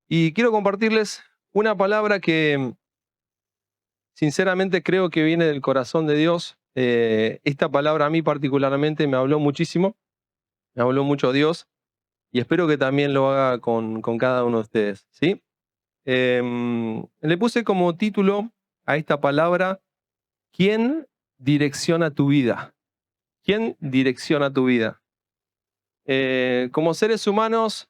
Y quiero compartirles una palabra que sinceramente creo que viene del corazón de Dios. Esta palabra a mí particularmente me habló muchísimo, me habló mucho Dios y espero que también lo haga con cada uno de ustedes, ¿sí? Le puse como título a esta palabra: ¿quién direcciona tu vida? ¿Quién direcciona tu vida? Como seres humanos,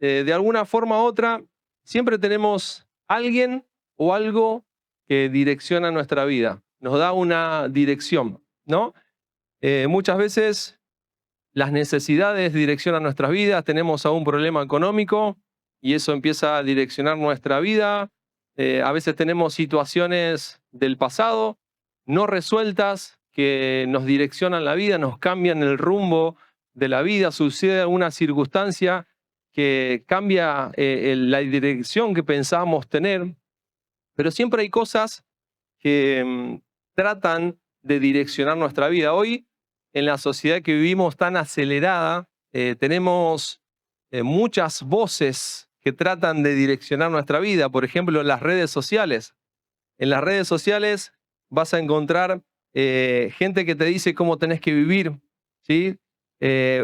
de alguna forma u otra, siempre tenemos alguien o algo que direcciona nuestra vida, nos da una dirección, ¿no? Muchas veces las necesidades direccionan nuestras vidas, tenemos algún problema económico y eso empieza a direccionar nuestra vida. A veces tenemos situaciones del pasado no resueltas que nos direccionan la vida, nos cambian el rumbo de la vida, sucede alguna circunstancia que cambia la dirección que pensábamos tener, pero siempre hay cosas que tratan de direccionar nuestra vida. Hoy, en la sociedad que vivimos tan acelerada, tenemos muchas voces que tratan de direccionar nuestra vida. Por ejemplo, en las redes sociales. En las redes sociales vas a encontrar gente que te dice cómo tenés que vivir, ¿sí?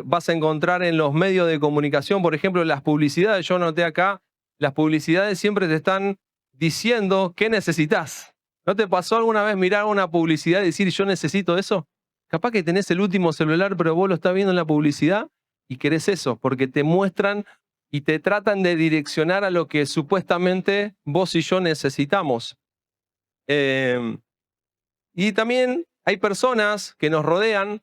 Vas a encontrar en los medios de comunicación, por ejemplo, las publicidades. Yo noté acá, las publicidades siempre te están diciendo qué necesitas. ¿No te pasó alguna vez mirar una publicidad y decir yo necesito eso? Capaz que tenés el último celular, pero vos lo estás viendo en la publicidad y querés eso, porque te muestran y te tratan de direccionar a lo que supuestamente vos y yo necesitamos. Y también hay personas que nos rodean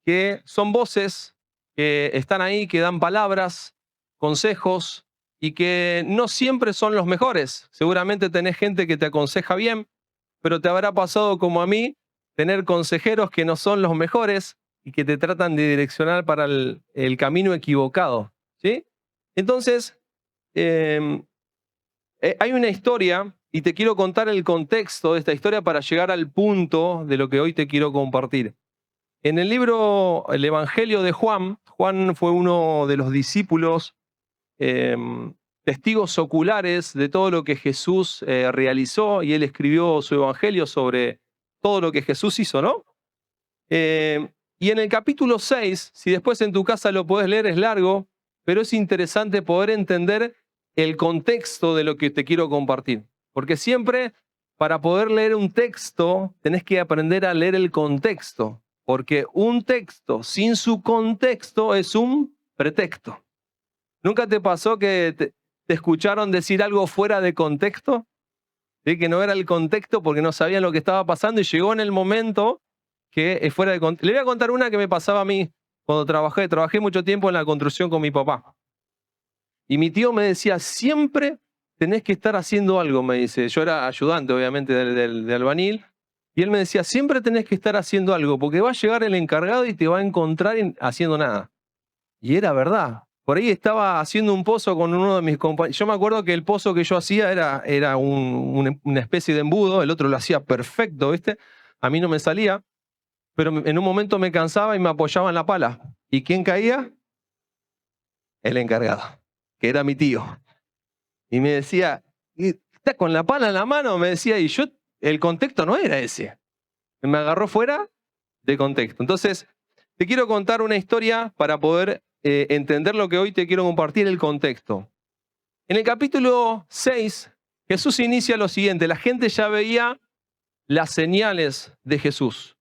que son voces que están ahí, que dan palabras, consejos y que no siempre son los mejores. Seguramente tenés gente que te aconseja bien, pero te habrá pasado como a mí tener consejeros que no son los mejores y que te tratan de direccionar para el camino equivocado, ¿sí? Entonces, hay una historia y te quiero contar el contexto de esta historia para llegar al punto de lo que hoy te quiero compartir. En el libro El Evangelio de Juan, Juan fue uno de los discípulos, testigos oculares de todo lo que Jesús realizó, y él escribió su evangelio sobre todo lo que Jesús hizo, ¿no? Y en el capítulo 6, si después en tu casa lo podés leer, es largo, pero es interesante poder entender el contexto de lo que te quiero compartir. Porque siempre, para poder leer un texto, tenés que aprender a leer el contexto. Porque un texto sin su contexto es un pretexto. ¿Nunca te pasó que te escucharon decir algo fuera de contexto? ¿Sí? Que no era el contexto porque no sabían lo que estaba pasando y llegó en el momento que es fuera de contexto. Le voy a contar una que me pasaba a mí cuando trabajé mucho tiempo en la construcción con mi papá. Y mi tío me decía, siempre tenés que estar haciendo algo, me dice. Yo era ayudante, obviamente, de albañil. Y él me decía, siempre tenés que estar haciendo algo, porque va a llegar el encargado y te va a encontrar haciendo nada. Y era verdad. Por ahí estaba haciendo un pozo con uno de mis compañeros. Yo me acuerdo que el pozo que yo hacía era una especie de embudo, el otro lo hacía perfecto, ¿viste? A mí no me salía, pero en un momento me cansaba y me apoyaba en la pala. ¿Y quién caía? El encargado, que era mi tío. Y me decía, ¿estás con la pala en la mano? Me decía, y yo, el contexto no era ese. Me agarró fuera de contexto. Entonces, te quiero contar una historia para poder entender lo que hoy te quiero compartir, el contexto. En el capítulo 6, Jesús inicia lo siguiente: la gente ya veía las señales de Jesús.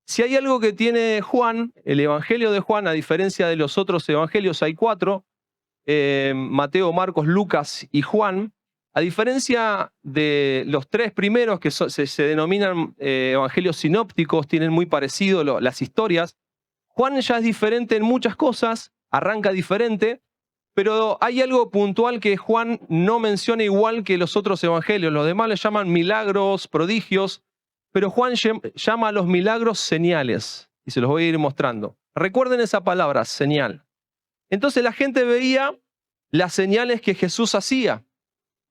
Si hay algo que tiene Juan, el Evangelio de Juan, a diferencia de los otros evangelios, hay 4, Mateo, Marcos, Lucas y Juan. A diferencia de los 3 primeros, que se denominan evangelios sinópticos, tienen muy parecido las historias, Juan ya es diferente en muchas cosas, arranca diferente, pero hay algo puntual que Juan no menciona igual que los otros evangelios. Los demás le llaman milagros, prodigios, pero Juan llama a los milagros señales, y se los voy a ir mostrando. Recuerden esa palabra, señal. Entonces la gente veía las señales que Jesús hacía.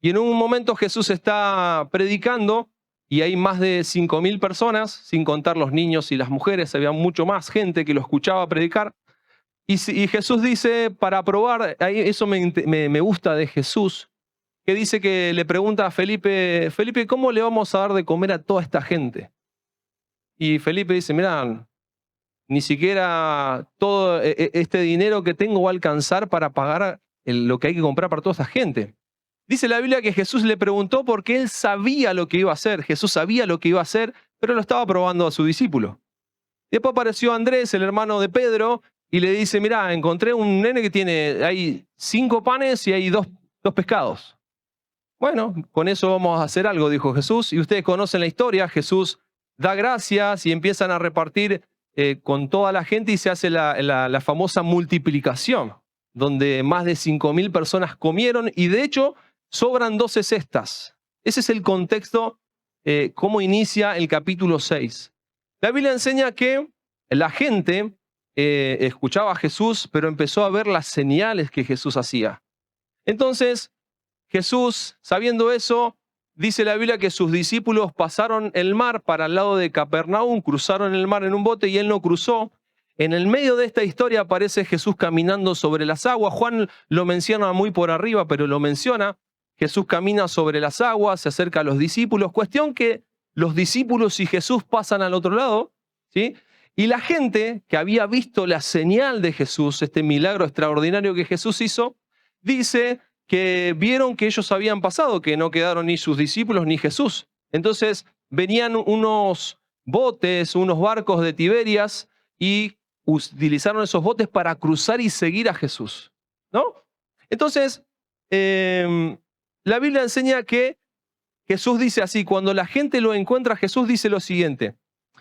Y en un momento Jesús está predicando y hay más de 5.000 personas, sin contar los niños y las mujeres, había mucho más gente que lo escuchaba predicar. Y Jesús dice, para probar, eso me gusta de Jesús, que dice que le pregunta a Felipe, Felipe, ¿cómo le vamos a dar de comer a toda esta gente? Y Felipe dice, mirá, ni siquiera todo este dinero que tengo va a alcanzar para pagar lo que hay que comprar para toda esta gente. Dice la Biblia que Jesús le preguntó porque él sabía lo que iba a hacer. Jesús sabía lo que iba a hacer, pero lo estaba probando a su discípulo. Después apareció Andrés, el hermano de Pedro, y le dice, mirá, encontré un nene que hay 5 panes y hay dos pescados. Bueno, con eso vamos a hacer algo, dijo Jesús. Y ustedes conocen la historia. Jesús da gracias y empiezan a repartir con toda la gente y se hace la famosa multiplicación, donde más de 5.000 personas comieron y de hecho sobran 12 cestas. Ese es el contexto, cómo inicia el capítulo 6. La Biblia enseña que la gente escuchaba a Jesús, pero empezó a ver las señales que Jesús hacía. Entonces, Jesús, sabiendo eso, dice la Biblia que sus discípulos pasaron el mar para el lado de Capernaum, cruzaron el mar en un bote y él no cruzó. En el medio de esta historia aparece Jesús caminando sobre las aguas. Juan lo menciona muy por arriba, pero lo menciona. Jesús camina sobre las aguas, se acerca a los discípulos. Cuestión que los discípulos y Jesús pasan al otro lado, ¿sí? Y la gente que había visto la señal de Jesús, este milagro extraordinario que Jesús hizo, dice que vieron que ellos habían pasado, que no quedaron ni sus discípulos ni Jesús. Entonces venían unos botes, unos barcos de Tiberias y utilizaron esos botes para cruzar y seguir a Jesús, ¿no? Entonces, la Biblia enseña que Jesús dice así, cuando la gente lo encuentra, Jesús dice lo siguiente,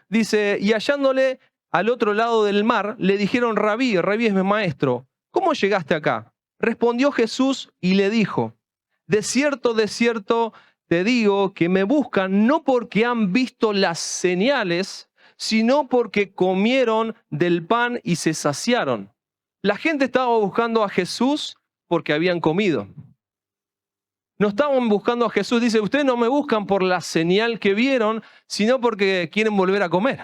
dice, y hallándole al otro lado del mar, le dijeron, Rabí es mi maestro, ¿cómo llegaste acá? Respondió Jesús y le dijo, de cierto, te digo que me buscan no porque han visto las señales, sino porque comieron del pan y se saciaron. La gente estaba buscando a Jesús porque habían comido. No estaban buscando a Jesús, dice, ustedes no me buscan por la señal que vieron, sino porque quieren volver a comer.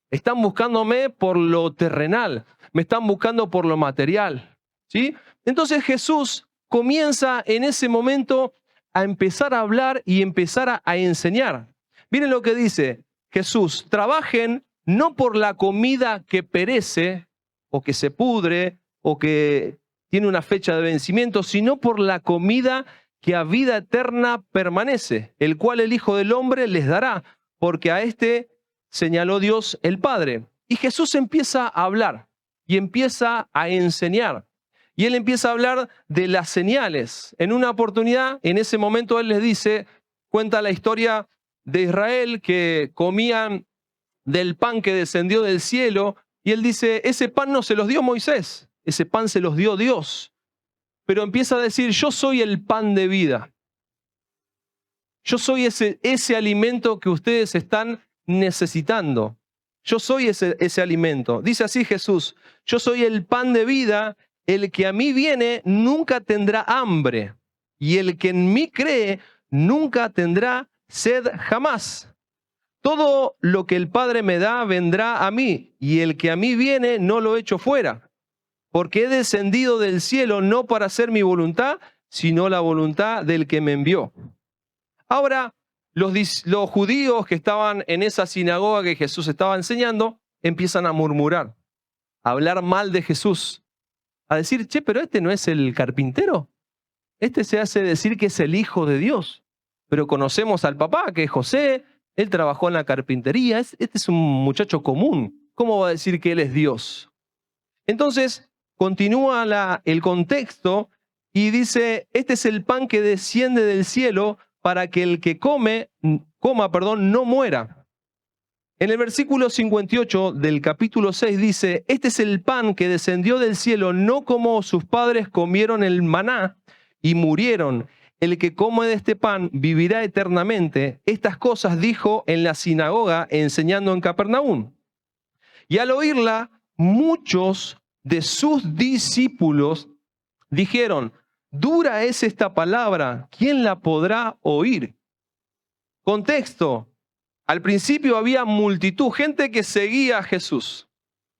Están buscándome por lo terrenal, me están buscando por lo material, ¿sí? Entonces Jesús comienza en ese momento a empezar a hablar y empezar a enseñar. Miren lo que dice Jesús, trabajen no por la comida que perece o que se pudre o que tiene una fecha de vencimiento, sino por la comida que a vida eterna permanece, el cual el Hijo del Hombre les dará, porque a este señaló Dios el Padre. Y Jesús empieza a hablar y empieza a enseñar. Y él empieza a hablar de las señales. En una oportunidad, en ese momento él les dice, cuenta la historia de Israel que comían del pan que descendió del cielo. Y él dice, ese pan no se los dio Moisés, ese pan se los dio Dios. Pero empieza a decir, yo soy el pan de vida. Yo soy ese alimento que ustedes están necesitando. Yo soy ese alimento. Dice así Jesús, yo soy el pan de vida, el que a mí viene nunca tendrá hambre, y el que en mí cree nunca tendrá sed jamás. Todo lo que el Padre me da vendrá a mí, y el que a mí viene no lo echo fuera, porque he descendido del cielo no para hacer mi voluntad, sino la voluntad del que me envió. Ahora, los judíos que estaban en esa sinagoga que Jesús estaba enseñando, empiezan a murmurar, a hablar mal de Jesús, a decir, che, pero este no es el carpintero. Este se hace decir que es el Hijo de Dios. Pero conocemos al papá, que es José, él trabajó en la carpintería, este es un muchacho común. ¿Cómo va a decir que él es Dios? Entonces, continúa el contexto y dice, este es el pan que desciende del cielo para que el que coma, no muera. En el versículo 58 del capítulo 6 dice, este es el pan que descendió del cielo, no como sus padres comieron el maná y murieron. El que come de este pan vivirá eternamente. Estas cosas dijo en la sinagoga enseñando en Capernaum. Y al oírla, muchos de sus discípulos dijeron, dura es esta palabra, ¿quién la podrá oír? Contexto. Al principio había multitud, gente que seguía a Jesús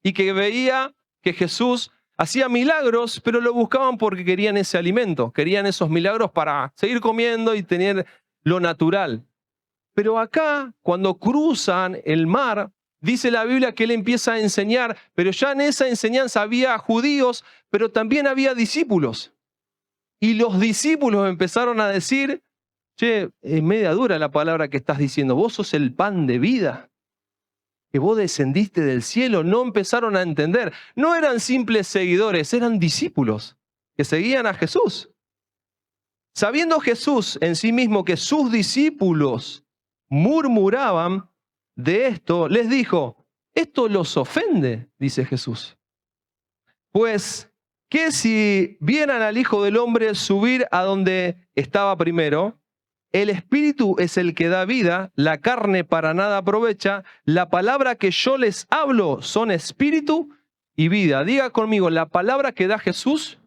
y que veía que Jesús Hacía milagros, pero lo buscaban porque querían ese alimento, querían esos milagros para seguir comiendo y tener lo natural. Pero acá, cuando cruzan el mar, dice la Biblia que él empieza a enseñar, pero ya en esa enseñanza había judíos, pero también había discípulos. Y los discípulos empezaron a decir, che, es media dura la palabra que estás diciendo, vos sos el pan de vida, que vos descendiste del cielo. No empezaron a entender. No eran simples seguidores, eran discípulos que seguían a Jesús. Sabiendo Jesús en sí mismo que sus discípulos murmuraban de esto, les dijo, esto los ofende, dice Jesús. Pues, ¿qué si vieran al Hijo del Hombre subir a donde estaba primero? El Espíritu es el que da vida, la carne para nada aprovecha. La palabra que yo les hablo son espíritu y vida. Diga conmigo, la palabra que da Jesús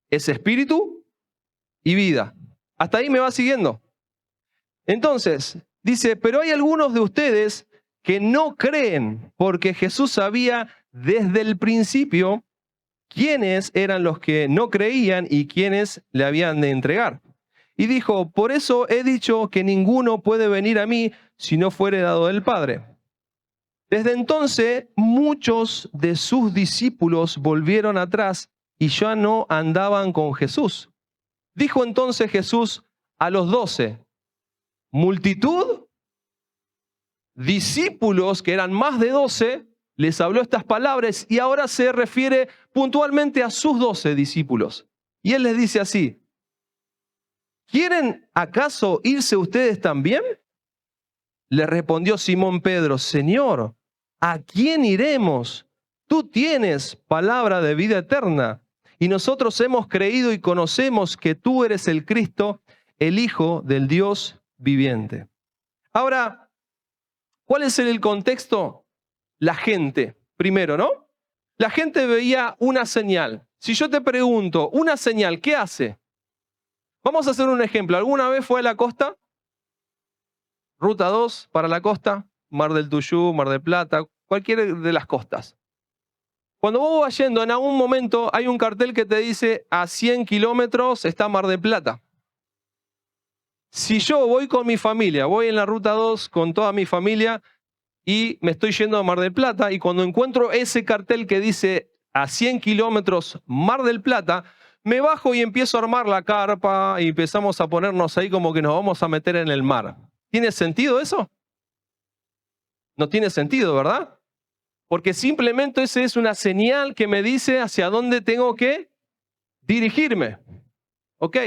es espíritu y vida. Hasta ahí me va siguiendo. Entonces, dice, pero hay algunos de ustedes que no creen, porque Jesús sabía desde el principio quiénes eran los que no creían y quiénes le habían de entregar. Y dijo, por eso he dicho que ninguno puede venir a mí si no fuere dado del Padre. Desde entonces, muchos de sus discípulos volvieron atrás y ya no andaban con Jesús. Dijo entonces Jesús a los 12, multitud, discípulos que eran más de 12, les habló estas palabras y ahora se refiere puntualmente a sus 12 discípulos. Y él les dice así, ¿quieren acaso irse ustedes también? Le respondió Simón Pedro, Señor, ¿a quién iremos? Tú tienes palabra de vida eterna y nosotros hemos creído y conocemos que tú eres el Cristo, el Hijo del Dios viviente. Ahora, ¿cuál es el contexto? La gente, primero, ¿no? La gente veía una señal. Si yo te pregunto, una señal, ¿qué hace? Vamos a hacer un ejemplo. ¿Alguna vez fue a la costa? Ruta 2 para la costa, Mar del Tuyú, Mar del Plata, cualquiera de las costas. Cuando vos vas yendo, en algún momento hay un cartel que te dice a 100 kilómetros está Mar del Plata. Si yo voy con mi familia, voy en la Ruta 2 con toda mi familia y me estoy yendo a Mar del Plata y cuando encuentro ese cartel que dice a 100 kilómetros Mar del Plata, me bajo y empiezo a armar la carpa y empezamos a ponernos ahí como que nos vamos a meter en el mar. ¿Tiene sentido eso? No tiene sentido, ¿verdad? Porque simplemente esa es una señal que me dice hacia dónde tengo que dirigirme. ¿Ok?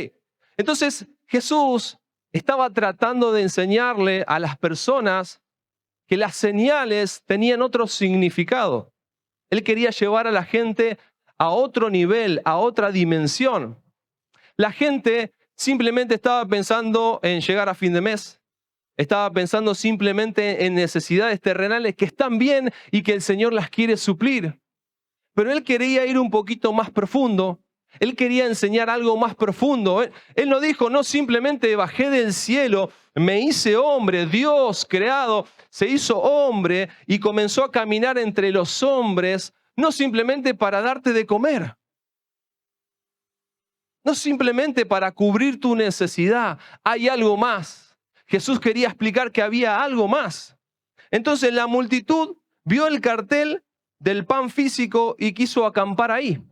Entonces Jesús estaba tratando de enseñarle a las personas que las señales tenían otro significado. Él quería llevar a la gente a otro nivel, a otra dimensión. La gente simplemente estaba pensando en llegar a fin de mes. Estaba pensando simplemente en necesidades terrenales que están bien y que el Señor las quiere suplir. Pero él quería ir un poquito más profundo. Él quería enseñar algo más profundo. Él no dijo, no simplemente bajé del cielo, me hice hombre, Dios creado, se hizo hombre y comenzó a caminar entre los hombres, no simplemente para darte de comer. No simplemente para cubrir tu necesidad. Hay algo más. Jesús quería explicar que había algo más. Entonces la multitud vio el cartel del pan físico y quiso acampar ahí.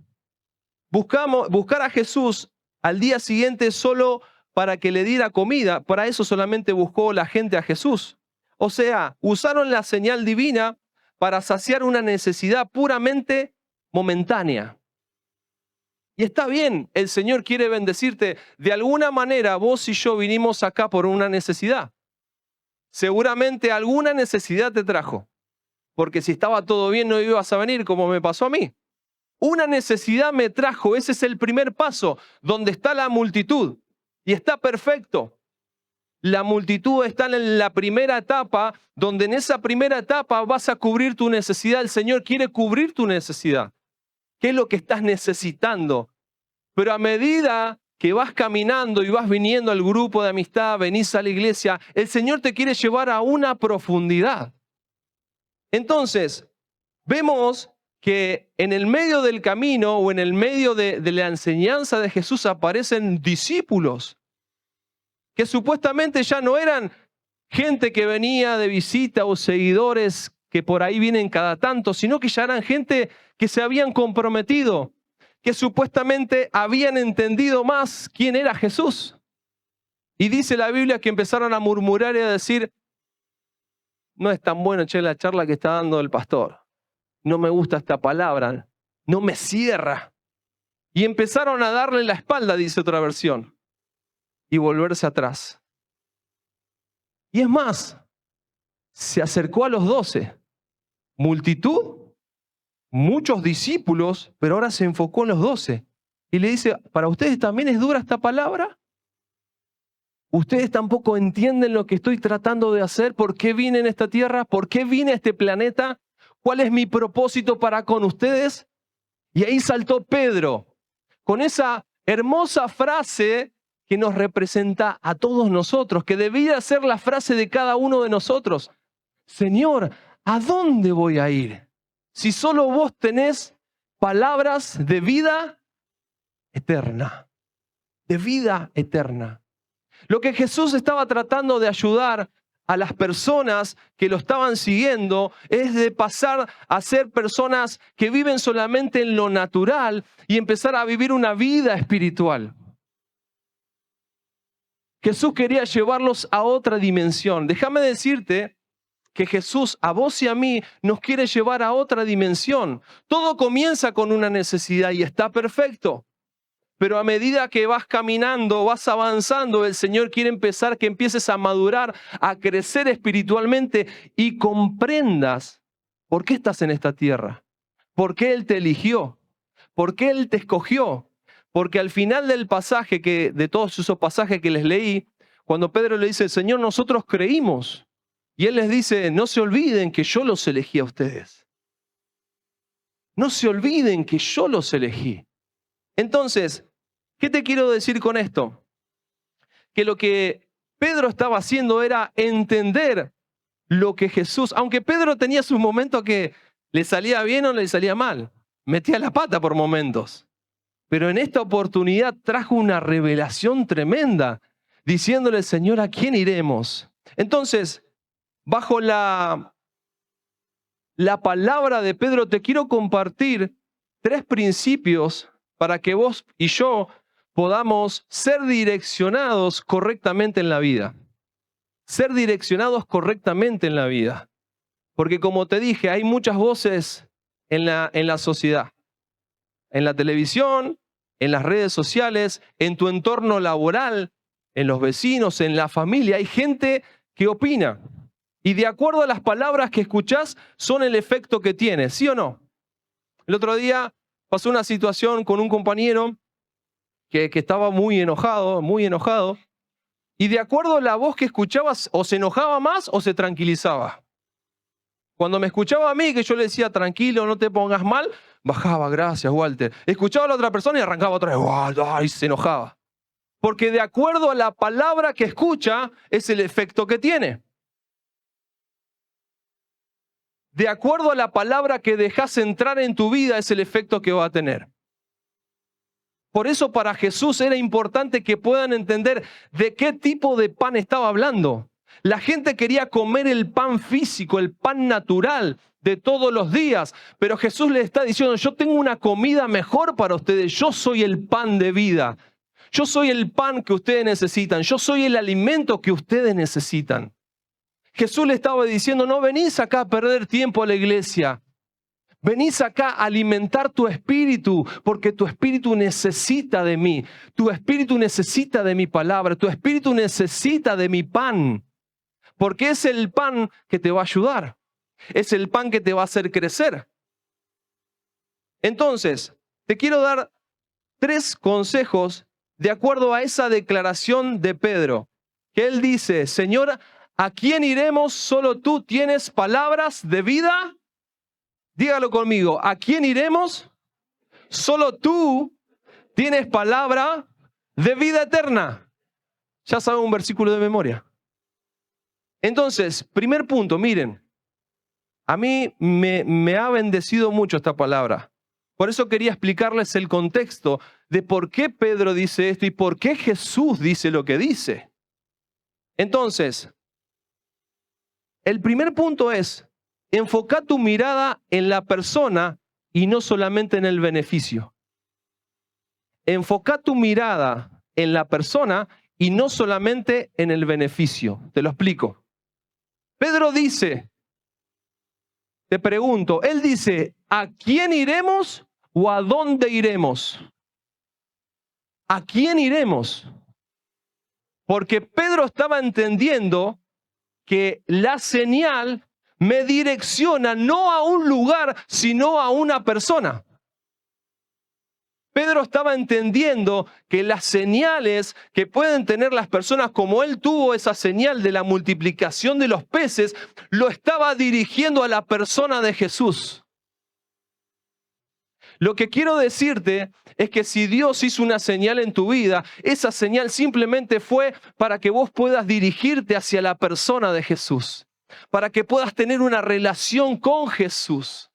Buscar a Jesús al día siguiente solo para que le diera comida. Para eso solamente buscó la gente a Jesús. O sea, usaron la señal divina para saciar una necesidad puramente momentánea. Y está bien, el Señor quiere bendecirte. De alguna manera vos y yo vinimos acá por una necesidad. Seguramente alguna necesidad te trajo. Porque si estaba todo bien no ibas a venir como me pasó a mí. Una necesidad me trajo, ese es el primer paso, donde está la multitud. Y está perfecto. La multitud está en la primera etapa, donde en esa primera etapa vas a cubrir tu necesidad. El Señor quiere cubrir tu necesidad. ¿Qué es lo que estás necesitando? Pero a medida que vas caminando y vas viniendo al grupo de amistad, venís a la iglesia, el Señor te quiere llevar a una profundidad. Entonces, vemos que en el medio del camino o en el medio de la enseñanza de Jesús aparecen discípulos que supuestamente ya no eran gente que venía de visita o seguidores que por ahí vienen cada tanto, sino que ya eran gente que se habían comprometido, que supuestamente habían entendido más quién era Jesús. Y dice la Biblia que empezaron a murmurar y a decir, no es tan bueno, la charla que está dando el pastor. No me gusta esta palabra, no me cierra. Y empezaron a darle la espalda, dice otra versión, y volverse atrás. Y es más, se acercó a los 12. Multitud, muchos discípulos, pero ahora se enfocó en los 12. Y le dice, ¿para ustedes también es dura esta palabra? ¿Ustedes tampoco entienden lo que estoy tratando de hacer? ¿Por qué vine en esta tierra? ¿Por qué vine a este planeta? ¿Cuál es mi propósito para con ustedes? Y ahí saltó Pedro, con esa hermosa frase que nos representa a todos nosotros, que debía ser la frase de cada uno de nosotros. Señor, ¿a dónde voy a ir? Si solo vos tenés palabras de vida eterna, de vida eterna. Lo que Jesús estaba tratando de ayudar a las personas que lo estaban siguiendo es de pasar a ser personas que viven solamente en lo natural y empezar a vivir una vida espiritual. Jesús quería llevarlos a otra dimensión. Déjame decirte que Jesús a vos y a mí nos quiere llevar a otra dimensión. Todo comienza con una necesidad y está perfecto. Pero a medida que vas caminando, vas avanzando, el Señor quiere que empieces a madurar, a crecer espiritualmente y comprendas por qué estás en esta tierra, por qué Él te eligió, por qué Él te escogió. Porque al final del pasaje, de todos esos pasajes que les leí, cuando Pedro le dice, Señor, nosotros creímos. Y Él les dice, no se olviden que yo los elegí a ustedes. No se olviden que yo los elegí. Entonces, ¿qué te quiero decir con esto? Que lo que Pedro estaba haciendo era entender lo que Jesús, aunque Pedro tenía sus momentos que le salía bien o le salía mal, metía la pata por momentos. Pero en esta oportunidad trajo una revelación tremenda, diciéndole, Señor, ¿a quién iremos? Entonces, bajo la palabra de Pedro, te quiero compartir 3 principios para que vos y yo podamos ser direccionados correctamente en la vida. Ser direccionados correctamente en la vida. Porque como te dije, hay muchas voces en la sociedad. En la televisión, en las redes sociales, en tu entorno laboral, en los vecinos, en la familia. Hay gente que opina. Y de acuerdo a las palabras que escuchás, son el efecto que tiene, ¿sí o no? El otro día pasó una situación con un compañero que estaba muy enojado. Y de acuerdo a la voz que escuchabas, o se enojaba más o se tranquilizaba. Cuando me escuchaba a mí, que yo le decía, tranquilo, no te pongas mal, bajaba, gracias, Walter. Escuchaba a la otra persona y arrancaba otra vez, y se enojaba. Porque de acuerdo a la palabra que escucha, es el efecto que tiene. De acuerdo a la palabra que dejas entrar en tu vida, es el efecto que va a tener. Por eso para Jesús era importante que puedan entender de qué tipo de pan estaba hablando. La gente quería comer el pan físico, el pan natural de todos los días, pero Jesús les está diciendo, yo tengo una comida mejor para ustedes, yo soy el pan de vida, yo soy el pan que ustedes necesitan, yo soy el alimento que ustedes necesitan. Jesús le estaba diciendo, no venís acá a perder tiempo a la iglesia, venís acá a alimentar tu espíritu, porque tu espíritu necesita de mí, tu espíritu necesita de mi palabra, tu espíritu necesita de mi pan. Porque es el pan que te va a ayudar. Es el pan que te va a hacer crecer. Entonces, te quiero dar 3 consejos de acuerdo a esa declaración de Pedro. Que él dice, Señor, ¿a quién iremos? Solo tú tienes palabras de vida. Dígalo conmigo, ¿a quién iremos? Solo tú tienes palabra de vida eterna. Ya saben un versículo de memoria. Entonces, primer punto, miren, A mí me ha bendecido mucho esta palabra. Por eso quería explicarles el contexto de por qué Pedro dice esto y por qué Jesús dice lo que dice. Entonces, el primer punto es, enfoca tu mirada en la persona y no solamente en el beneficio. Enfoca tu mirada en la persona y no solamente en el beneficio. Te lo explico. Pedro dice, te pregunto, él dice, ¿a quién iremos o a dónde iremos? ¿A quién iremos? Porque Pedro estaba entendiendo que la señal me direcciona no a un lugar, sino a una persona. Pedro estaba entendiendo que las señales que pueden tener las personas, como él tuvo esa señal de la multiplicación de los peces, lo estaba dirigiendo a la persona de Jesús. Lo que quiero decirte es que si Dios hizo una señal en tu vida, esa señal simplemente fue para que vos puedas dirigirte hacia la persona de Jesús, para que puedas tener una relación con Jesús.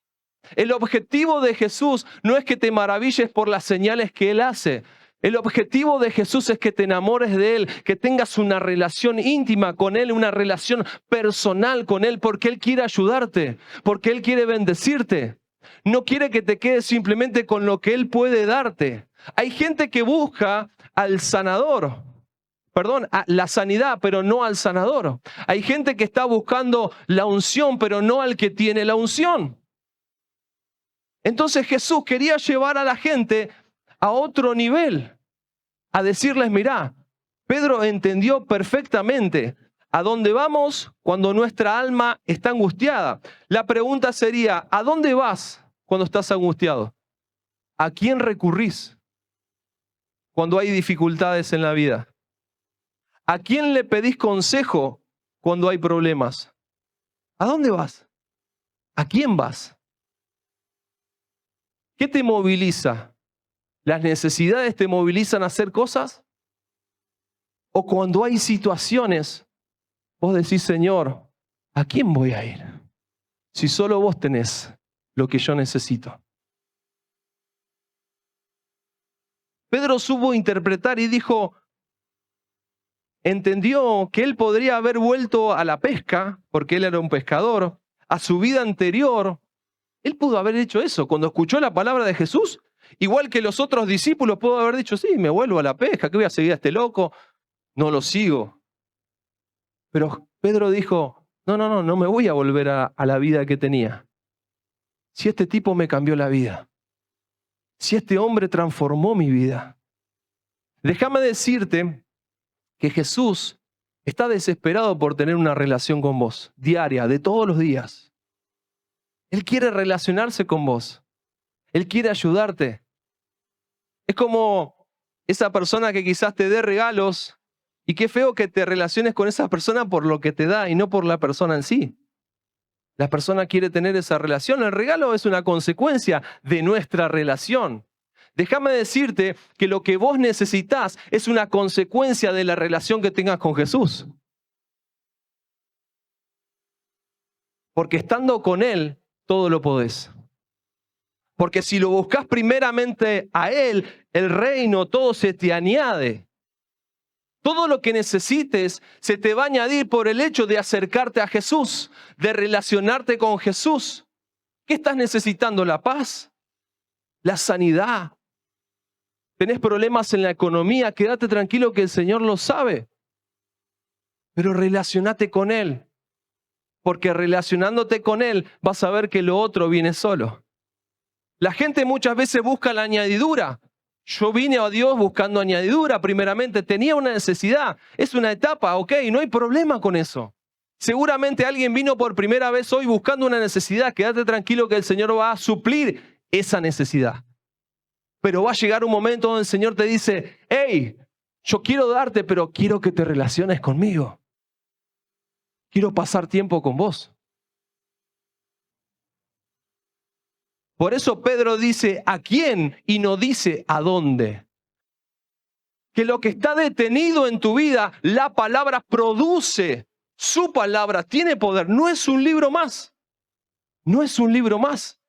El objetivo de Jesús no es que te maravilles por las señales que Él hace. El objetivo de Jesús es que te enamores de Él, que tengas una relación íntima con Él, una relación personal con Él, porque Él quiere ayudarte, porque Él quiere bendecirte. No quiere que te quedes simplemente con lo que Él puede darte. Hay gente que busca al sanador, a la sanidad, pero no al sanador. Hay gente que está buscando la unción, pero no al que tiene la unción. Entonces Jesús quería llevar a la gente a otro nivel, a decirles, mirá, Pedro entendió perfectamente a dónde vamos cuando nuestra alma está angustiada. La pregunta sería, ¿a dónde vas cuando estás angustiado? ¿A quién recurrís cuando hay dificultades en la vida? ¿A quién le pedís consejo cuando hay problemas? ¿A dónde vas? ¿A quién vas? ¿Qué te moviliza? ¿Las necesidades te movilizan a hacer cosas? ¿O cuando hay situaciones, vos decís, Señor, ¿a quién voy a ir? Si solo vos tenés lo que yo necesito. Pedro supo interpretar y dijo, entendió que él podría haber vuelto a la pesca, porque él era un pescador, a su vida anterior. Él pudo haber hecho eso. Cuando escuchó la palabra de Jesús, igual que los otros discípulos, pudo haber dicho, sí, me vuelvo a la pesca, ¿qué voy a seguir a este loco? No lo sigo. Pero Pedro dijo, no me voy a volver a la vida que tenía. Si este tipo me cambió la vida, si este hombre transformó mi vida. Déjame decirte que Jesús está desesperado por tener una relación con vos, diaria, de todos los días. Él quiere relacionarse con vos. Él quiere ayudarte. Es como esa persona que quizás te dé regalos y qué feo que te relaciones con esa persona por lo que te da y no por la persona en sí. La persona quiere tener esa relación. El regalo es una consecuencia de nuestra relación. Déjame decirte que lo que vos necesitas es una consecuencia de la relación que tengas con Jesús. Porque estando con Él, todo lo podés. Porque si lo buscas primeramente a Él, el reino, todo se te añade. Todo lo que necesites se te va a añadir por el hecho de acercarte a Jesús, de relacionarte con Jesús. ¿Qué estás necesitando? ¿La paz? ¿La sanidad? ¿Tenés problemas en la economía? Quédate tranquilo que el Señor lo sabe. Pero relacionate con Él. Porque relacionándote con Él vas a ver que lo otro viene solo. La gente muchas veces busca la añadidura. Yo vine a Dios buscando añadidura primeramente, tenía una necesidad, es una etapa, ok, no hay problema con eso. Seguramente alguien vino por primera vez hoy buscando una necesidad, quédate tranquilo que el Señor va a suplir esa necesidad. Pero va a llegar un momento donde el Señor te dice, hey, yo quiero darte, pero quiero que te relaciones conmigo. Quiero pasar tiempo con vos. Por eso Pedro dice a quién y no dice a dónde. Que lo que está detenido en tu vida, la palabra produce. Su palabra tiene poder, no es un libro más. no es un libro más.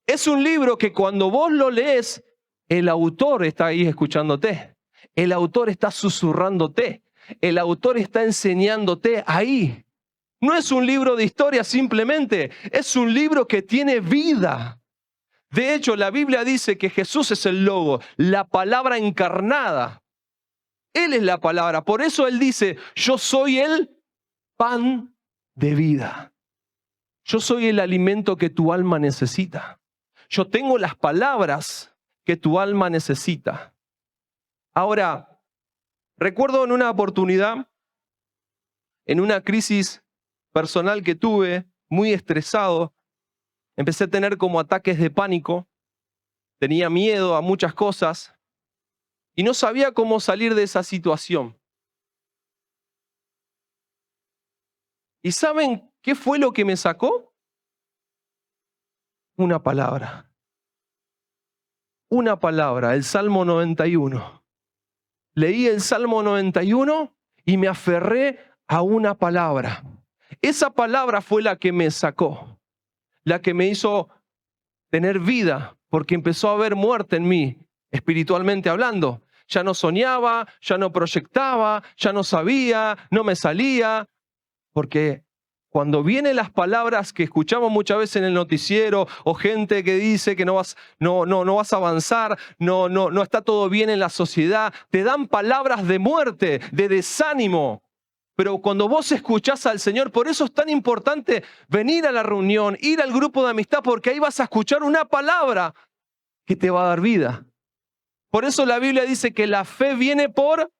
Es un libro que cuando vos lo lees, el autor está ahí escuchándote. El autor está susurrándote. El autor está enseñándote ahí. No es un libro de historia simplemente, es un libro que tiene vida. De hecho, la Biblia dice que Jesús es el Logo, la palabra encarnada. Él es la palabra. Por eso Él dice, yo soy el pan de vida. Yo soy el alimento que tu alma necesita. Yo tengo las palabras que tu alma necesita. Ahora, recuerdo en una oportunidad, en una crisis personal que tuve, muy estresado, empecé a tener como ataques de pánico, tenía miedo a muchas cosas y no sabía cómo salir de esa situación. ¿Y saben qué fue lo que me sacó? Una palabra. Una palabra, el Salmo 91. Leí el Salmo 91 y me aferré a una palabra. Esa palabra fue la que me sacó, la que me hizo tener vida, porque empezó a haber muerte en mí, espiritualmente hablando. Ya no soñaba, ya no proyectaba, ya no sabía, no me salía, porque cuando vienen las palabras que escuchamos muchas veces en el noticiero o gente que dice que no vas a avanzar, no está todo bien en la sociedad, te dan palabras de muerte, de desánimo. Pero cuando vos escuchás al Señor, por eso es tan importante venir a la reunión, ir al grupo de amistad, porque ahí vas a escuchar una palabra que te va a dar vida. Por eso la Biblia dice que la fe viene por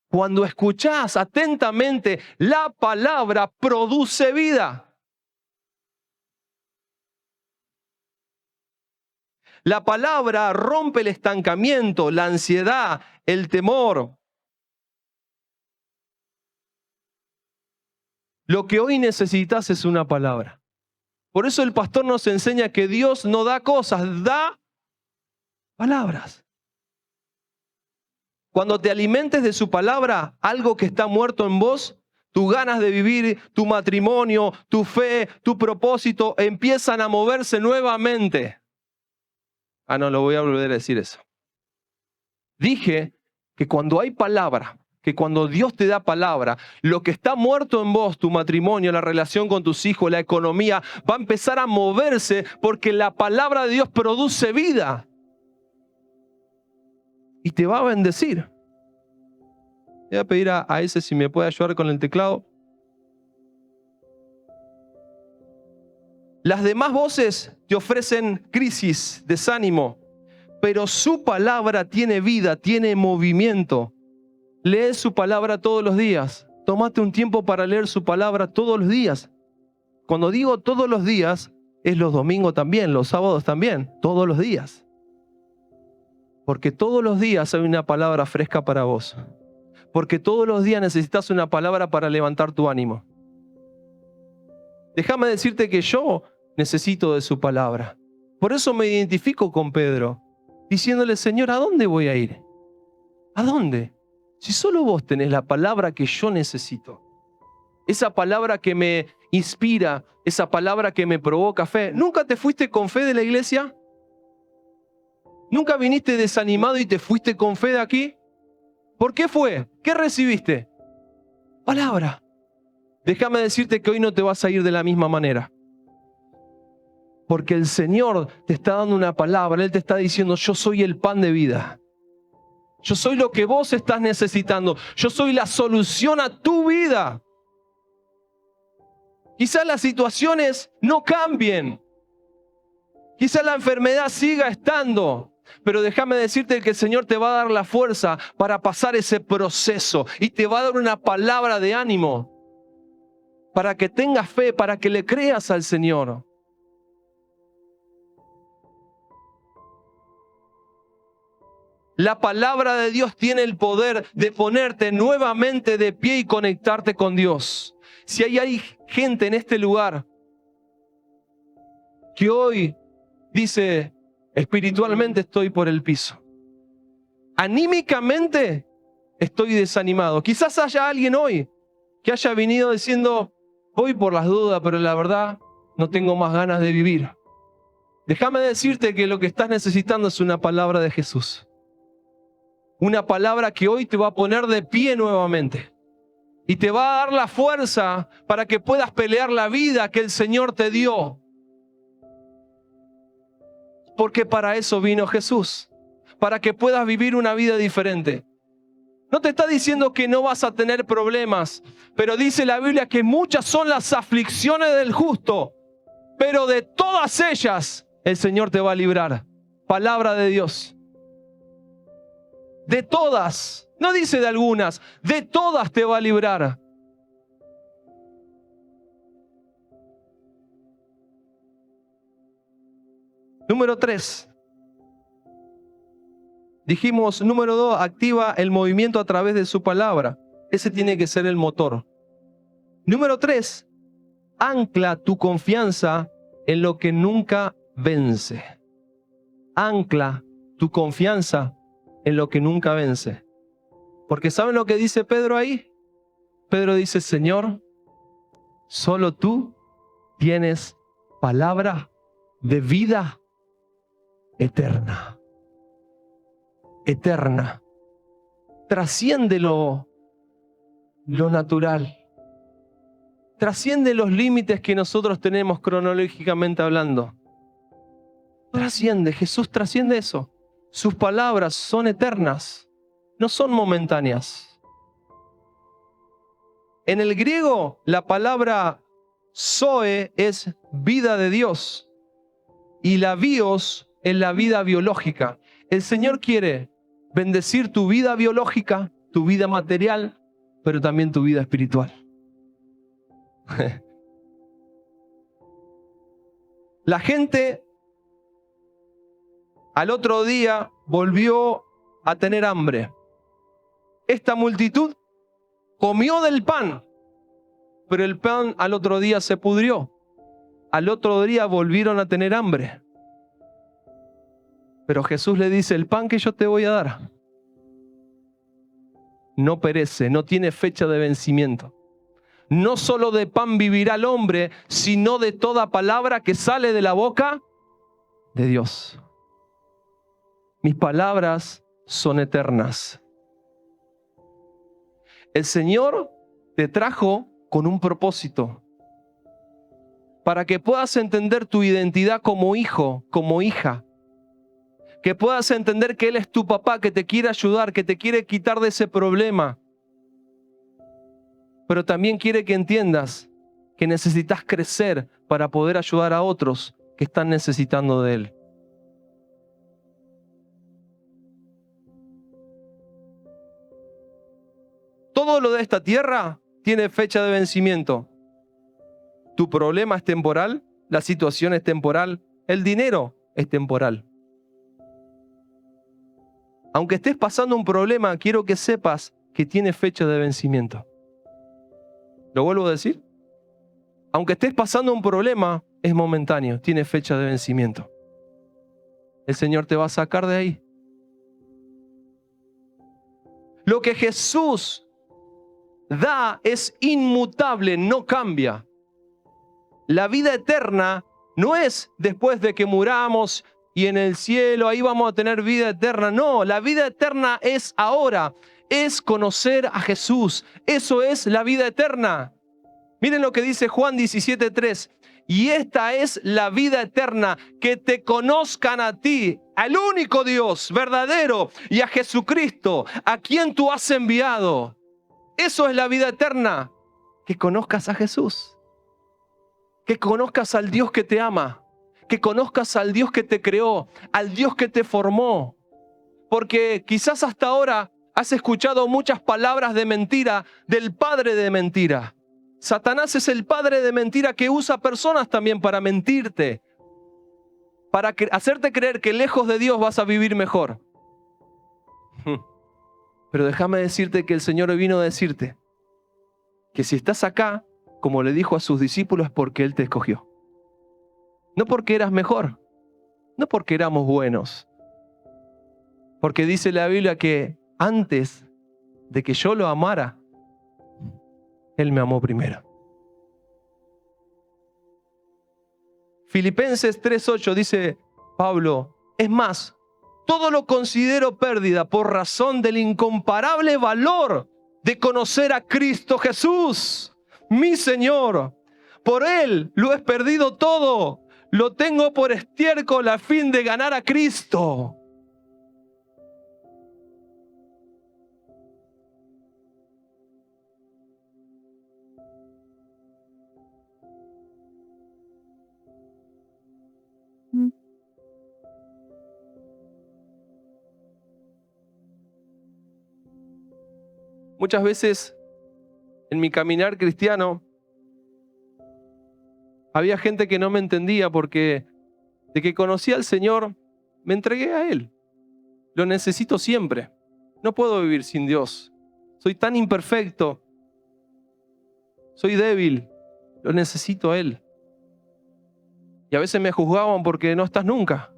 cuando escuchás atentamente la palabra, produce vida. La palabra rompe el estancamiento, la ansiedad, el temor. Lo que hoy necesitas es una palabra. Por eso el pastor nos enseña que Dios no da cosas, da palabras. Cuando te alimentes de su palabra, algo que está muerto en vos, tus ganas de vivir, tu matrimonio, tu fe, tu propósito, empiezan a moverse nuevamente. No lo voy a volver a decir eso. Dije que cuando hay palabra, que cuando Dios te da palabra, lo que está muerto en vos, tu matrimonio, la relación con tus hijos, la economía, va a empezar a moverse porque la palabra de Dios produce vida. Y te va a bendecir. Voy a pedir a ese si me puede ayudar con el teclado. Las demás voces te ofrecen crisis, desánimo, pero su palabra tiene vida, tiene movimiento. Lee su palabra todos los días. Tómate un tiempo para leer su palabra todos los días. Cuando digo todos los días, es los domingos también, los sábados también, todos los días. Porque todos los días hay una palabra fresca para vos. Porque todos los días necesitas una palabra para levantar tu ánimo. Déjame decirte que yo necesito de su palabra. Por eso me identifico con Pedro, diciéndole, Señor, ¿a dónde voy a ir? ¿A dónde? Si solo vos tenés la palabra que yo necesito. Esa palabra que me inspira, esa palabra que me provoca fe. ¿Nunca te fuiste con fe de la iglesia? ¿Nunca viniste desanimado y te fuiste con fe de aquí? ¿Por qué fue? ¿Qué recibiste? Palabra. Déjame decirte que hoy no te vas a ir de la misma manera. Porque el Señor te está dando una palabra. Él te está diciendo, yo soy el pan de vida. Yo soy lo que vos estás necesitando. Yo soy la solución a tu vida. Quizás las situaciones no cambien. Quizás la enfermedad siga estando. Pero déjame decirte que el Señor te va a dar la fuerza para pasar ese proceso. Y te va a dar una palabra de ánimo. Para que tengas fe, para que le creas al Señor. La palabra de Dios tiene el poder de ponerte nuevamente de pie y conectarte con Dios. Si hay gente en este lugar que hoy dice, espiritualmente estoy por el piso. Anímicamente estoy desanimado. Quizás haya alguien hoy que haya venido diciendo, voy por las dudas, pero la verdad no tengo más ganas de vivir. Déjame decirte que lo que estás necesitando es una palabra de Jesús. Una palabra que hoy te va a poner de pie nuevamente. Y te va a dar la fuerza para que puedas pelear la vida que el Señor te dio. Porque para eso vino Jesús. Para que puedas vivir una vida diferente. No te está diciendo que no vas a tener problemas, pero dice la Biblia que muchas son las aflicciones del justo, pero de todas ellas el Señor te va a librar. Palabra de Dios. De todas. No dice de algunas, de todas te va a librar. Número 3. Dijimos, número 2, activa el movimiento a través de su palabra. Ese tiene que ser el motor. Número 3, ancla tu confianza en lo que nunca vence. Ancla tu confianza en lo que nunca vence. Porque ¿saben lo que dice Pedro ahí? Pedro dice, Señor, solo tú tienes palabra de vida eterna. Eterna. Trasciende lo natural. Trasciende los límites que nosotros tenemos cronológicamente hablando. Trasciende, Jesús trasciende eso. Sus palabras son eternas, no son momentáneas. En el griego, la palabra zoe es vida de Dios y la bios es la vida biológica. El Señor quiere bendecir tu vida biológica, tu vida material, pero también tu vida espiritual. La gente al otro día volvió a tener hambre. Esta multitud comió del pan, pero el pan al otro día se pudrió. Al otro día volvieron a tener hambre. Pero Jesús le dice, el pan que yo te voy a dar no perece, no tiene fecha de vencimiento. No solo de pan vivirá el hombre, sino de toda palabra que sale de la boca de Dios. Mis palabras son eternas. El Señor te trajo con un propósito, para que puedas entender tu identidad como hijo, como hija. Que puedas entender que Él es tu papá, que te quiere ayudar, que te quiere quitar de ese problema. Pero también quiere que entiendas que necesitas crecer para poder ayudar a otros que están necesitando de Él. Todo lo de esta tierra tiene fecha de vencimiento. Tu problema es temporal, la situación es temporal, el dinero es temporal. Aunque estés pasando un problema, quiero que sepas que tiene fecha de vencimiento. ¿Lo vuelvo a decir? Aunque estés pasando un problema, es momentáneo, tiene fecha de vencimiento. El Señor te va a sacar de ahí. Lo que Jesús da es inmutable, no cambia. La vida eterna no es después de que muramos y en el cielo ahí vamos a tener vida eterna. No, la vida eterna es ahora. Es conocer a Jesús. Eso es la vida eterna. Miren lo que dice Juan 17:3. Y esta es la vida eterna, que te conozcan a ti, al único Dios verdadero, y a Jesucristo, a quien tú has enviado. Eso es la vida eterna, que conozcas a Jesús, que conozcas al Dios que te ama, que conozcas al Dios que te creó, al Dios que te formó. Porque quizás hasta ahora has escuchado muchas palabras de mentira del padre de mentira. Satanás es el padre de mentira que usa personas también para mentirte, para hacerte creer que lejos de Dios vas a vivir mejor. Pero déjame decirte que el Señor vino a decirte que si estás acá, como le dijo a sus discípulos, es porque Él te escogió. No porque eras mejor, no porque éramos buenos. Porque dice la Biblia que antes de que yo lo amara, Él me amó primero. Filipenses 3:8 dice Pablo, es más, todo lo considero pérdida por razón del incomparable valor de conocer a Cristo Jesús, mi Señor. Por Él lo he perdido todo, lo tengo por estiércol a fin de ganar a Cristo. Muchas veces en mi caminar cristiano había gente que no me entendía porque de que conocí al Señor me entregué a Él. Lo necesito siempre. No puedo vivir sin Dios. Soy tan imperfecto. Soy débil. Lo necesito a Él. Y a veces me juzgaban porque no estás nunca.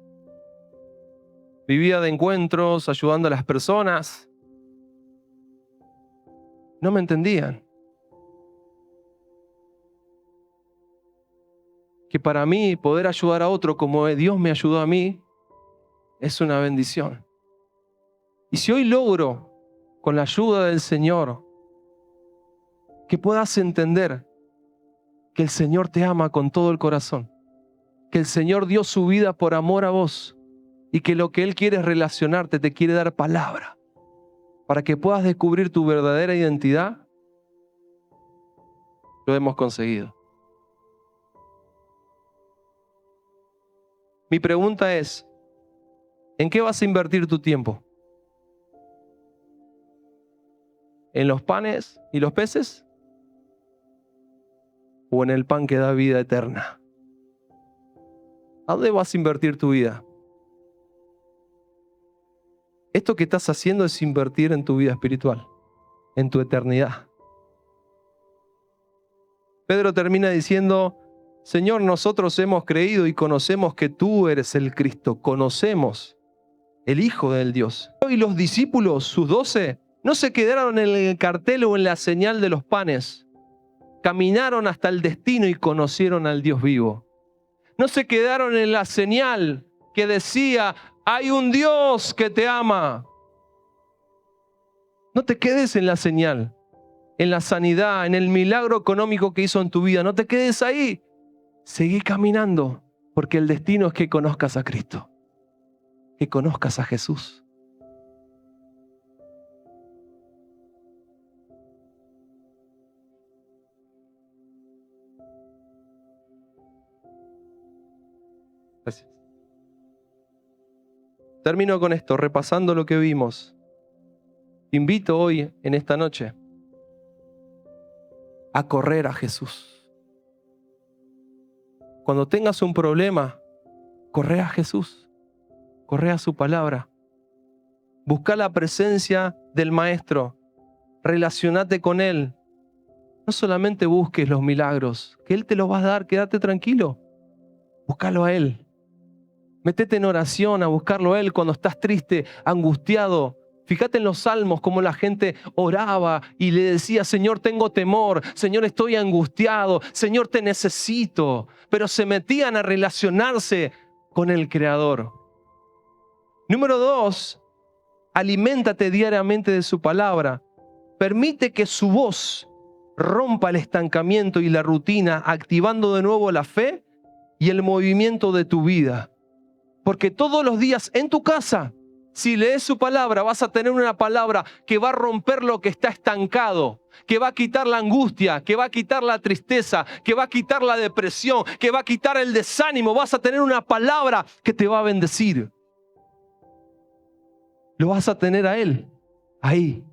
Vivía de encuentros, ayudando a las personas. No me entendían. Que para mí poder ayudar a otro como Dios me ayudó a mí es una bendición. Y si hoy logro, con la ayuda del Señor, que puedas entender que el Señor te ama con todo el corazón, que el Señor dio su vida por amor a vos y que lo que Él quiere es relacionarte, te quiere dar palabra para que puedas descubrir tu verdadera identidad, lo hemos conseguido. Mi pregunta es, ¿en qué vas a invertir tu tiempo? ¿En los panes y los peces? ¿O en el pan que da vida eterna? ¿A dónde vas a invertir tu vida? Esto que estás haciendo es invertir en tu vida espiritual, en tu eternidad. Pedro termina diciendo, Señor, nosotros hemos creído y conocemos que tú eres el Cristo. Conocemos el Hijo del Dios. Y los discípulos, sus 12, no se quedaron en el cartel o en la señal de los panes. Caminaron hasta el destino y conocieron al Dios vivo. No se quedaron en la señal que decía, hay un Dios que te ama. No te quedes en la señal, en la sanidad, en el milagro económico que hizo en tu vida. No te quedes ahí. Seguí caminando, porque el destino es que conozcas a Cristo, que conozcas a Jesús. Gracias. Termino con esto, repasando lo que vimos. Te invito hoy, en esta noche, a correr a Jesús. Cuando tengas un problema, corre a Jesús. Corre a su palabra. Busca la presencia del Maestro. Relacionate con Él. No solamente busques los milagros, que Él te los va a dar, quédate tranquilo. Búscalo a Él. Métete en oración a buscarlo a Él cuando estás triste, angustiado. Fíjate en los salmos cómo la gente oraba y le decía, Señor, tengo temor, Señor, estoy angustiado, Señor, te necesito. Pero se metían a relacionarse con el Creador. Número 2, aliméntate diariamente de su palabra. Permite que su voz rompa el estancamiento y la rutina, activando de nuevo la fe y el movimiento de tu vida. Porque todos los días en tu casa, si lees su palabra, vas a tener una palabra que va a romper lo que está estancado, que va a quitar la angustia, que va a quitar la tristeza, que va a quitar la depresión, que va a quitar el desánimo. Vas a tener una palabra que te va a bendecir. Lo vas a tener a Él, ahí.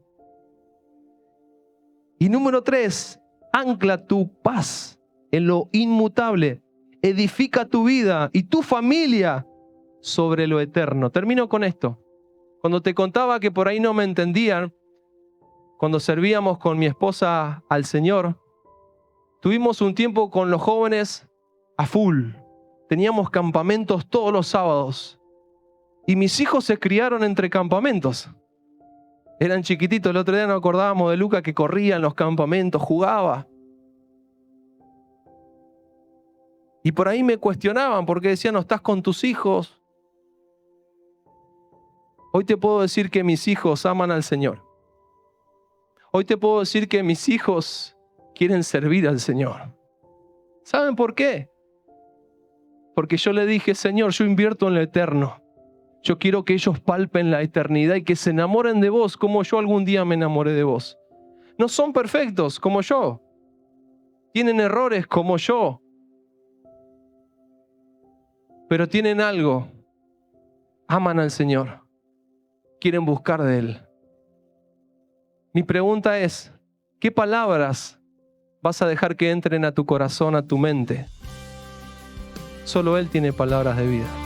Y número 3, ancla tu paz en lo inmutable. Edifica tu vida y tu familia sobre lo eterno. Termino con esto. Cuando te contaba que por ahí no me entendían, cuando servíamos con mi esposa al Señor, tuvimos un tiempo con los jóvenes a full. Teníamos campamentos todos los sábados. Y mis hijos se criaron entre campamentos. Eran chiquititos. El otro día nos acordábamos de Luca que corría en los campamentos, jugaba. Y por ahí me cuestionaban porque decían, no estás con tus hijos. Hoy te puedo decir que mis hijos aman al Señor. Hoy te puedo decir que mis hijos quieren servir al Señor. ¿Saben por qué? Porque yo le dije, Señor, yo invierto en lo eterno. Yo quiero que ellos palpen la eternidad y que se enamoren de vos como yo algún día me enamoré de vos. No son perfectos como yo. Tienen errores como yo. Pero tienen algo. Aman al Señor. Quieren buscar de Él. Mi pregunta es, ¿qué palabras vas a dejar que entren a tu corazón, a tu mente? Solo Él tiene palabras de vida.